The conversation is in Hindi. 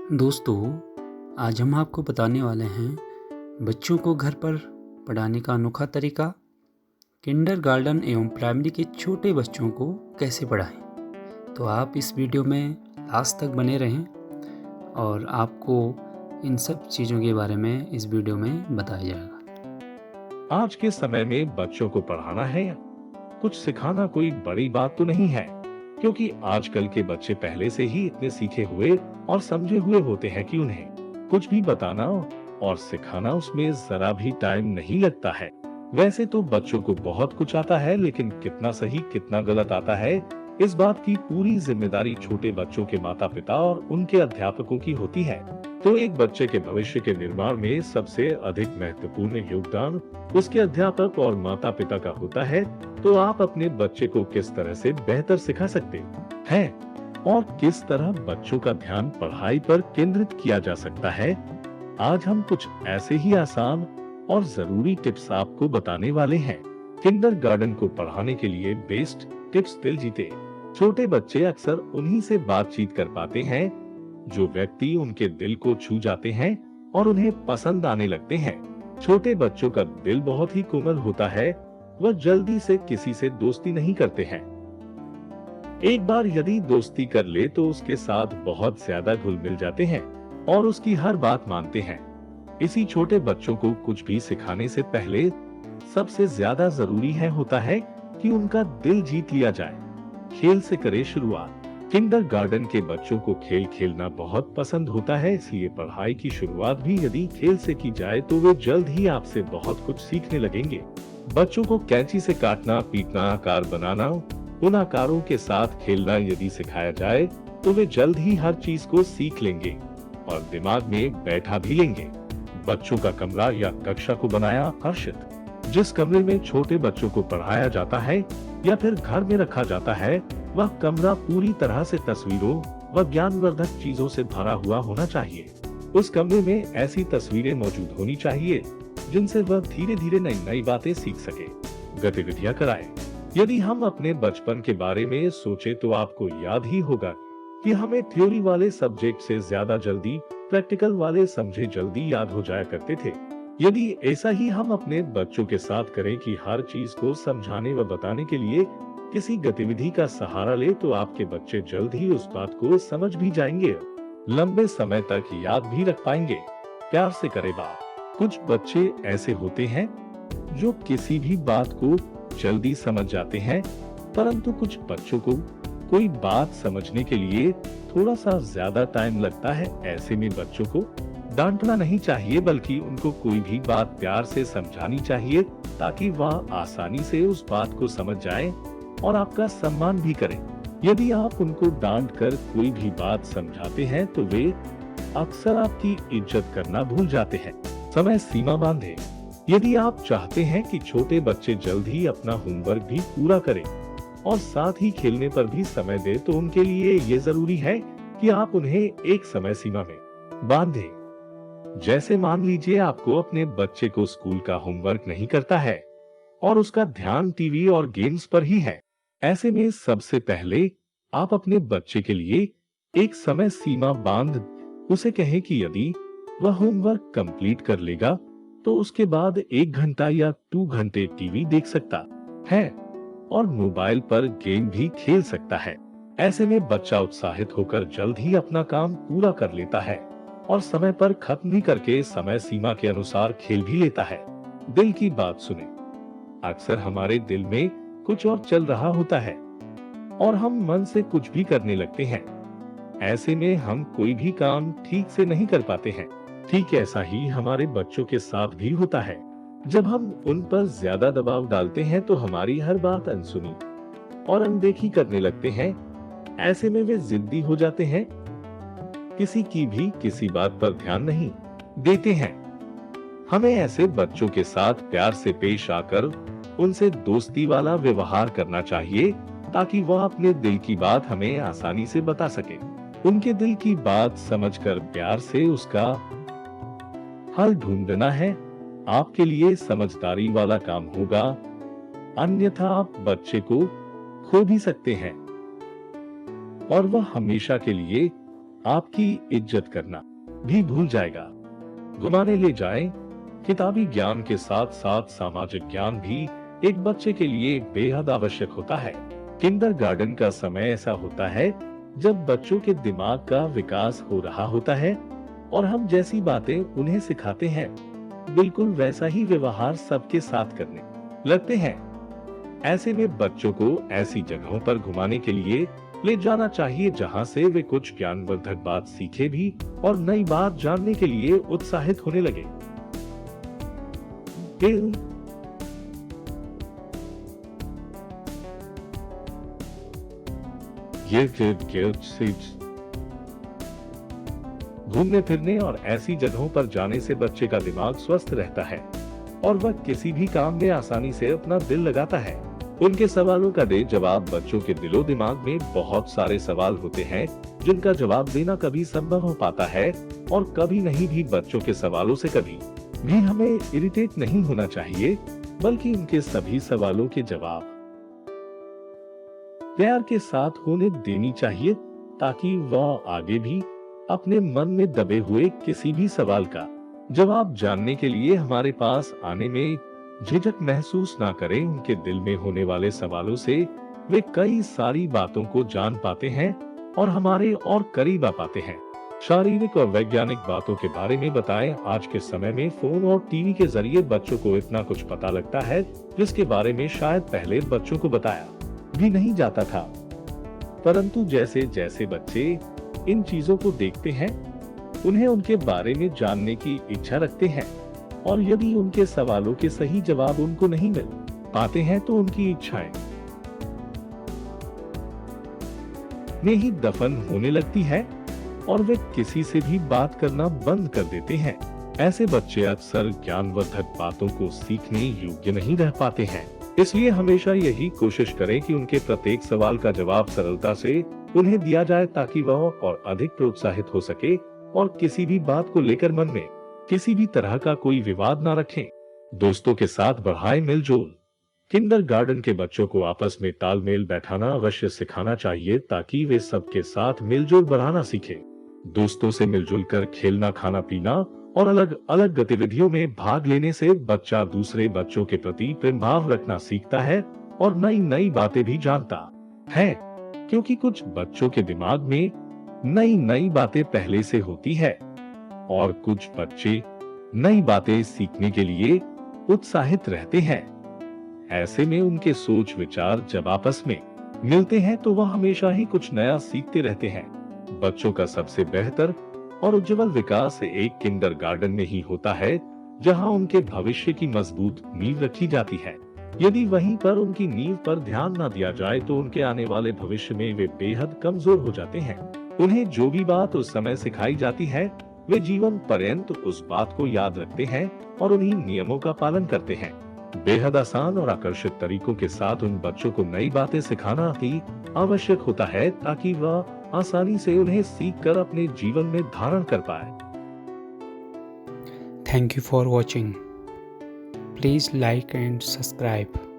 दोस्तों, आज हम आपको बताने वाले हैं बच्चों को घर पर पढ़ाने का अनोखा तरीका। किंडरगार्टन एवं प्राइमरी के छोटे बच्चों को कैसे पढ़ाएं। तो आप इस वीडियो में लास्ट तक बने रहें और आपको इन सब चीज़ों के बारे में इस वीडियो में बताया जाएगा। आज के समय में बच्चों को पढ़ाना है या कुछ सिखाना कोई बड़ी बात तो नहीं है, क्योंकि आजकल के बच्चे पहले से ही इतने सीखे हुए और समझे हुए होते हैं कि उन्हें कुछ भी बताना और सिखाना उसमें जरा भी टाइम नहीं लगता है। वैसे तो बच्चों को बहुत कुछ आता है, लेकिन कितना सही कितना गलत आता है, इस बात की पूरी जिम्मेदारी छोटे बच्चों के माता पिता और उनके अध्यापकों की होती है। तो एक बच्चे के भविष्य के निर्माण में सबसे अधिक महत्वपूर्ण योगदान उसके अध्यापक और माता पिता का होता है। तो आप अपने बच्चे को किस तरह से बेहतर सिखा सकते हैं और किस तरह बच्चों का ध्यान पढ़ाई पर केंद्रित किया जा सकता है, आज हम कुछ ऐसे ही आसान और जरूरी टिप्स आपको बताने वाले हैं। किंडरगार्टन को पढ़ाने के लिए बेस्ट टिप्स दिल जीते। छोटे बच्चे अक्सर उन्हीं से बातचीत कर पाते हैं जो व्यक्ति उनके दिल को छू जाते हैं और उन्हें पसंद आने लगते हैं। छोटे बच्चों का दिल बहुत ही कोमल होता है, वह जल्दी से किसी से दोस्ती नहीं करते हैं। एक बार यदि दोस्ती कर ले तो उसके साथ बहुत ज्यादा घुल मिल जाते हैं और उसकी हर बात मानते हैं। इसी छोटे बच्चों को कुछ भी सिखाने से पहले सबसे ज्यादा जरूरी होता है कि उनका दिल जीत लिया जाए। खेल से करे शुरुआत। किंडरगार्टन के बच्चों को खेल खेलना बहुत पसंद होता है, इसलिए पढ़ाई की शुरुआत भी यदि खेल से की जाए तो वे जल्द ही आपसे बहुत कुछ सीखने लगेंगे। बच्चों को कैंची से काटना, पीटना, आकार बनाना, उन आकारों के साथ खेलना यदि सिखाया जाए तो वे जल्द ही हर चीज को सीख लेंगे और दिमाग में बैठा भी लेंगे। बच्चों का कमरा या कक्षा को बनाया आकर्षित। जिस कमरे में छोटे बच्चों को पढ़ाया जाता है या फिर घर में रखा जाता है, वह कमरा पूरी तरह से तस्वीरों व ज्ञानवर्धक चीजों से भरा हुआ होना चाहिए। उस कमरे में ऐसी तस्वीरें मौजूद होनी चाहिए जिनसे वह धीरे धीरे नई नई बातें सीख सके। गतिविधियां कराएं। यदि हम अपने बचपन के बारे में सोचे तो आपको याद ही होगा कि हमें थ्योरी वाले सब्जेक्ट से ज्यादा जल्दी प्रैक्टिकल वाले समझे जल्दी याद हो जाया करते थे। यदि ऐसा ही हम अपने बच्चों के साथ करें कि हर चीज को समझाने व बताने के लिए किसी गतिविधि का सहारा ले तो आपके बच्चे जल्द ही उस बात को समझ भी जाएंगे, लंबे समय तक याद भी रख पाएंगे। प्यार से करे बात। कुछ बच्चे ऐसे होते हैं जो किसी भी बात को जल्दी समझ जाते हैं, परंतु कुछ बच्चों को कोई बात समझने के लिए थोड़ा सा ज्यादा टाइम लगता है। ऐसे में बच्चों को डांटना नहीं चाहिए, बल्कि उनको कोई भी बात प्यार से समझानी चाहिए ताकि वह आसानी से उस बात को समझ जाए और आपका सम्मान भी करें। यदि आप उनको डांट कर कोई भी बात समझाते हैं तो वे अक्सर आपकी इज्जत करना भूल जाते हैं। समय सीमा बांधे। यदि आप चाहते हैं कि छोटे बच्चे जल्द ही अपना होमवर्क भी पूरा करें और साथ ही खेलने पर भी समय दें, तो उनके लिए ये जरूरी है कि आप उन्हें एक समय सीमा में बांधें। जैसे मान लीजिए आपको अपने बच्चे को स्कूल का होमवर्क नहीं करता है और उसका ध्यान टीवी और गेम्स पर ही है। ऐसे में सबसे पहले आप अपने बच्चे के लिए एक समय सीमा बांध उसे कहें कि यदि वह होमवर्क कंप्लीट कर लेगा तो उसके बाद 1 घंटा या 2 घंटे टीवी देख सकता है और मोबाइल पर गेम भी खेल सकता है। ऐसे में बच्चा उत्साहित होकर जल्द ही अपना काम पूरा कर लेता है और समय पर खत्म भी करके समय सीमा के अनुसार खेल भी लेता है। दिल की बात सुने। अक्सर हमारे दिल में कुछ और चल रहा होता है और हम मन से कुछ भी करने लगते हैं। ऐसे में हम कोई भी काम ठीक से नहीं कर पाते हैं। ठीक ऐसा ही हमारे बच्चों के साथ भी होता है। जब हम उन पर ज्यादा दबाव डालते हैं तो हमारी हर बात अनसुनी और अनदेखी करने लगते हैं। ऐसे में वे जिद्दी हो जाते हैं, किसी बात पर ध्यान नहीं देते हैं। हमें ऐसे बच्चों के साथ प्यार से पेश आकर उनसे दोस्ती वाला व्यवहार करना चाहिए ताकि वह अपने दिल की बात हमें आसानी से बता सके। उनके दिल की बात समझकर प्यार से उसका हल ढूंढना है आपके लिए समझदारी वाला काम होगा, अन्यथा आप बच्चे को खो भी सकते हैं और वह हमेशा के लिए आपकी इज्जत करना भी भूल जाएगा। घुमाने ले जाएं। किताबी ज्ञान के साथ साथ सामाजिक ज्ञान भी एक बच्चे के लिए बेहद आवश्यक होता है। किंडरगार्टन का समय ऐसा होता है जब बच्चों के दिमाग का विकास हो रहा होता है और हम जैसी बातें उन्हें सिखाते हैं बिल्कुल वैसा ही व्यवहार सबके साथ करने लगते हैं। ऐसे में बच्चों को ऐसी जगहों पर घुमाने के लिए ले जाना चाहिए जहां से वे कुछ ज्ञानवर्धक बात सीखे भी और नई बात जानने के लिए उत्साहित होने लगे। घूमने फिरने और ऐसी जगहों पर जाने से बच्चे का दिमाग स्वस्थ रहता है और वह किसी भी काम में आसानी से अपना दिल लगाता है। उनके सवालों का दे जवाब। बच्चों के दिलो दिमाग में बहुत सारे सवाल होते हैं जिनका जवाब देना कभी संभव हो पाता है और कभी नहीं भी। बच्चों के सवालों से कभी भी हमें इरिटेट नहीं होना चाहिए, बल्कि उनके सभी सवालों के जवाब प्यार के साथ होने देनी चाहिए ताकि वह आगे भी अपने मन में दबे हुए किसी भी सवाल का जवाब जानने के लिए हमारे पास आने में झिझक महसूस ना करें। उनके दिल में होने वाले सवालों से वे कई सारी बातों को जान पाते हैं और हमारे और करीब आ पाते हैं। शारीरिक और वैज्ञानिक बातों के बारे में बताएं। आज के समय में फोन और टीवी के जरिए बच्चों को इतना कुछ पता लगता है जिसके बारे में शायद पहले बच्चों को बताया भी नहीं जाता था। परंतु जैसे जैसे बच्चे इन चीजों को देखते हैं, उन्हें उनके बारे में जानने की इच्छा रखते हैं और यदि उनके सवालों के सही जवाब उनको नहीं मिल पाते हैं तो उनकी इच्छाएं में ही दफन होने लगती है और वे किसी से भी बात करना बंद कर देते हैं। ऐसे बच्चे अक्सर ज्ञानवर्धक बातों को सीखने योग्य नहीं रह पाते हैं। इसलिए हमेशा यही कोशिश करें कि उनके प्रत्येक सवाल का जवाब सरलता से उन्हें दिया जाए ताकि वह और अधिक प्रोत्साहित हो सके और किसी भी बात को लेकर मन में किसी भी तरह का कोई विवाद ना रखें। दोस्तों के साथ बढ़ाएं मिलजुल। किंडरगार्टन के बच्चों को आपस में तालमेल बैठाना अवश्य सिखाना चाहिए ताकि वे सबके साथ मिलजुल बढ़ाना सीखें। दोस्तों से मिलजुल कर खेलना, खाना पीना और अलग अलग गतिविधियों में भाग लेने से बच्चा दूसरे बच्चों के प्रति प्रेम भाव रखना सीखता है और नई नई बातें भी जानता है, क्योंकि कुछ बच्चों के दिमाग में नई नई बातें पहले से होती है और कुछ बच्चे नई बातें सीखने के लिए उत्साहित रहते हैं। ऐसे में उनके सोच विचार जब आपस में मिलते हैं तो वह हमेशा ही कुछ नया सीखते रहते हैं। बच्चों का सबसे बेहतर और उज्जवल विकास एक किंडरगार्टन में ही होता है, जहां उनके भविष्य की मजबूत नींव रखी जाती है। यदि वहीं पर उनकी नींव पर ध्यान न दिया जाए तो उनके आने वाले भविष्य में वे बेहद कमजोर हो जाते हैं। उन्हें जो भी बात उस समय सिखाई जाती है वे जीवन पर्यंत उस बात को याद रखते हैं और उन्हीं नियमों का पालन करते हैं। बेहद आसान और आकर्षक तरीकों के साथ उन बच्चों को नई बातें सिखाना ही आवश्यक होता है ताकि वह आसानी से उन्हें सीखकर अपने जीवन में धारण कर पाए। Thank you for watching. Please like and subscribe.